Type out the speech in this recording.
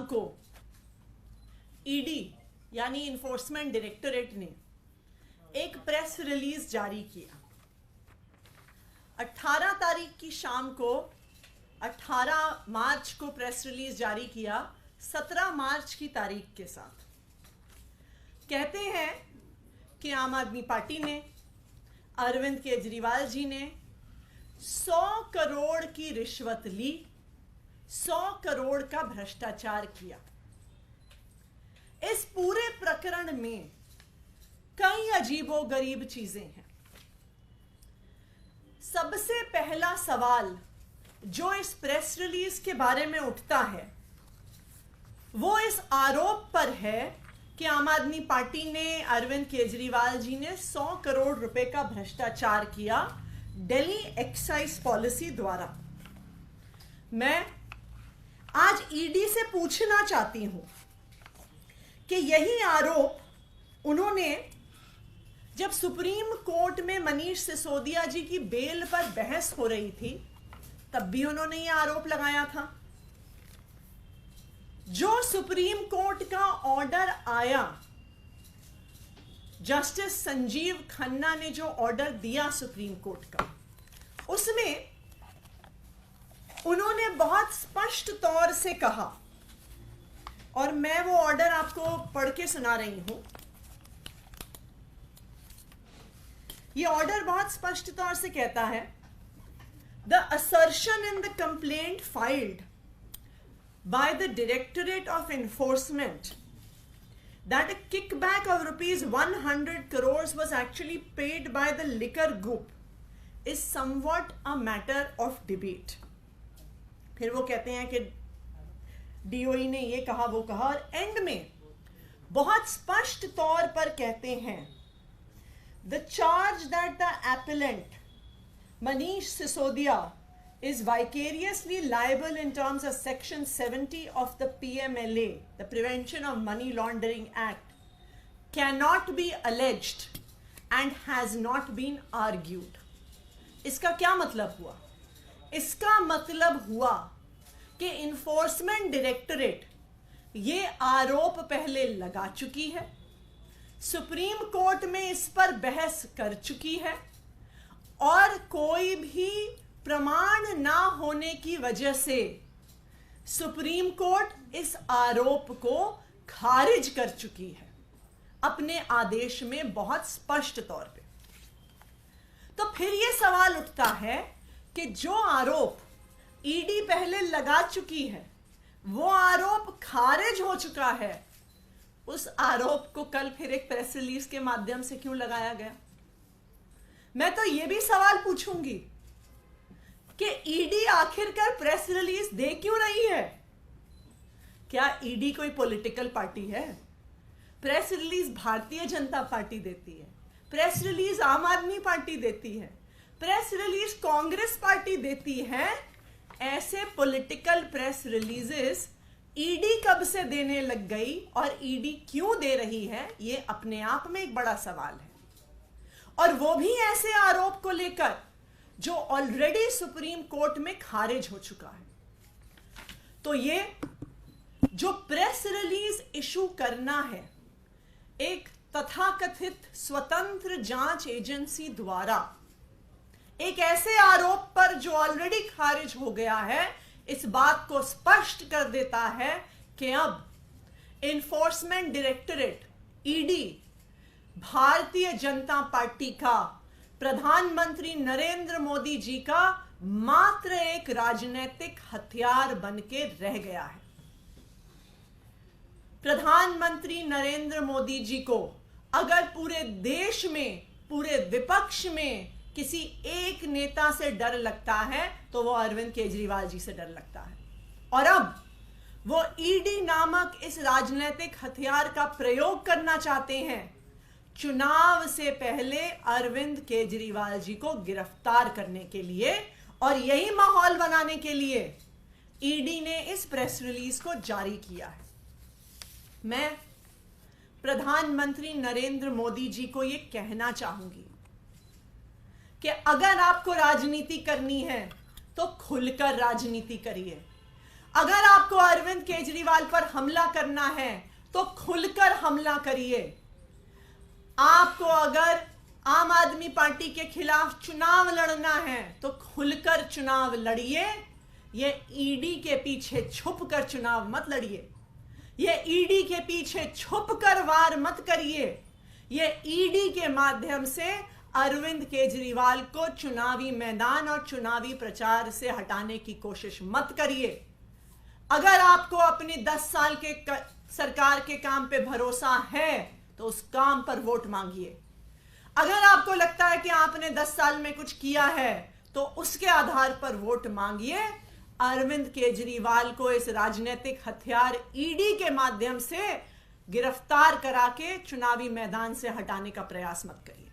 को ईडी यानी enforcement directorate ने एक प्रेस रिलीज जारी किया। 18 तारीख की शाम को 18 मार्च को प्रेस रिलीज जारी किया 17 मार्च की तारीख के साथ। कहते हैं कि आम आदमी पार्टी ने, अरविंद केजरीवाल जी ने 100 करोड़ की रिश्वत ली, 100 करोड़ का भ्रष्टाचार किया। इस पूरे प्रकरण में कई अजीबोगरीब चीजें हैं। सबसे पहला सवाल जो इस प्रेस रिलीज के बारे में उठता है वो इस आरोप पर है कि आम आदमी पार्टी ने, अरविंद केजरीवाल जी ने 100 करोड़ रुपए का भ्रष्टाचार किया दिल्ली एक्साइज पॉलिसी द्वारा। मैं आज ईडी से पूछना चाहती हूं कि यही आरोप उन्होंने जब सुप्रीम कोर्ट में मनीष सिसोदिया जी की बेल पर बहस हो रही थी तब भी उन्होंने यह आरोप लगाया था। जो सुप्रीम कोर्ट का ऑर्डर आया, जस्टिस संजीव खन्ना ने जो ऑर्डर दिया सुप्रीम कोर्ट का, उसमें उन्होंने बहुत स्पष्ट तौर से कहा, और मैं वो ऑर्डर आपको पढ़ के सुना रही हूं। ये ऑर्डर बहुत स्पष्ट तौर से कहता है, the assertion in the complaint filed by the Directorate of Enforcement that a kickback of rupees 100 crores was actually paid by the liquor group is somewhat a matter of debate। फिर वो कहते हैं कि DOE ने ये कहा वो कहा, और एंड में बहुत स्पष्ट तौर पर कहते हैं, the charge that the appellant Manish Sisodia is vicariously liable in terms of section 70 of the PMLA, the Prevention of Money Laundering Act, cannot be alleged and has not been argued। इसका क्या मतलब हुआ? इसका मतलब हुआ कि enforcement directorate ये आरोप पहले लगा चुकी है, सुप्रीम कोर्ट में इस पर बहस कर चुकी है, और कोई भी प्रमाण ना होने की वजह से सुप्रीम कोर्ट इस आरोप को खारिज कर चुकी है अपने आदेश में बहुत स्पष्ट तौर पे। तो फिर यह सवाल उठता है कि जो आरोप ईडी पहले लगा चुकी है, वो आरोप खारिज हो चुका है, उस आरोप को कल फिर एक प्रेस रिलीज के माध्यम से क्यों लगाया गया? मैं तो यह भी सवाल पूछूंगी कि ईडी आखिरकार प्रेस रिलीज दे क्यों रही है? क्या ईडी कोई पॉलिटिकल पार्टी है? Press release Bharatiya Janata party देती है, प्रेस रिलीज आम आदमी पार्टी देती है, प्रेस रिलीज कांग्रेस पार्टी देती है। ऐसे पॉलिटिकल प्रेस रिलीजेस ईडी कब से देने लग गई और ईडी क्यों दे रही है, ये अपने आप में एक बड़ा सवाल है। और वो भी ऐसे आरोप को लेकर जो ऑलरेडी सुप्रीम कोर्ट में खारिज हो चुका है। तो ये जो प्रेस रिलीज इशू करना है एक तथाकथित स्वतंत्र जांच एजेंसी द्वारा एक ऐसे आरोप पर जो ऑलरेडी खारिज हो गया है, इस बात को स्पष्ट कर देता है कि अब enforcement directorate ED Bharatiya Janata party का, प्रधानमंत्री नरेंद्र मोदी जी का मात्र एक राजनीतिक हथियार बनके रह गया है। प्रधानमंत्री नरेंद्र मोदी जी को अगर पूरे देश में, पूरे विपक्ष में किसी एक नेता से डर लगता है तो वो अरविंद केजरीवाल जी से डर लगता है। और अब वो ईडी नामक इस राजनीतिक हथियार का प्रयोग करना चाहते हैं चुनाव से पहले अरविंद केजरीवाल जी को गिरफ्तार करने के लिए, और यही माहौल बनाने के लिए ईडी ने इस प्रेस रिलीज को जारी किया है। मैं प्रधानमंत्री नरेंद्र मोदी जी को यह कहना चाहूंगी कि अगर आपको राजनीति करनी है तो खुलकर राजनीति करिए। अगर आपको अरविंद केजरीवाल पर हमला करना है तो खुलकर हमला करिए। आपको अगर आम आदमी पार्टी के खिलाफ चुनाव लड़ना है तो खुलकर चुनाव लड़िए। ये ईडी के पीछे छुपकर चुनाव मत लड़िए। ये ईडी के पीछे छुपकर वार मत करिए। ये ईडी के माध्यम से अरविंद केजरीवाल को चुनावी मैदान और चुनावी प्रचार से हटाने की कोशिश मत करिए। अगर आपको अपनी 10 साल के सरकार के काम पे भरोसा है तो उस काम पर वोट मांगिए। अगर आपको लगता है कि आपने 10 साल में कुछ किया है तो उसके आधार पर वोट मांगिए। अरविंद केजरीवाल को इस राजनीतिक हथियार ईडी के माध्यम से गिरफ्तार करा के चुनावी मैदान से हटाने का प्रयास मत करिए।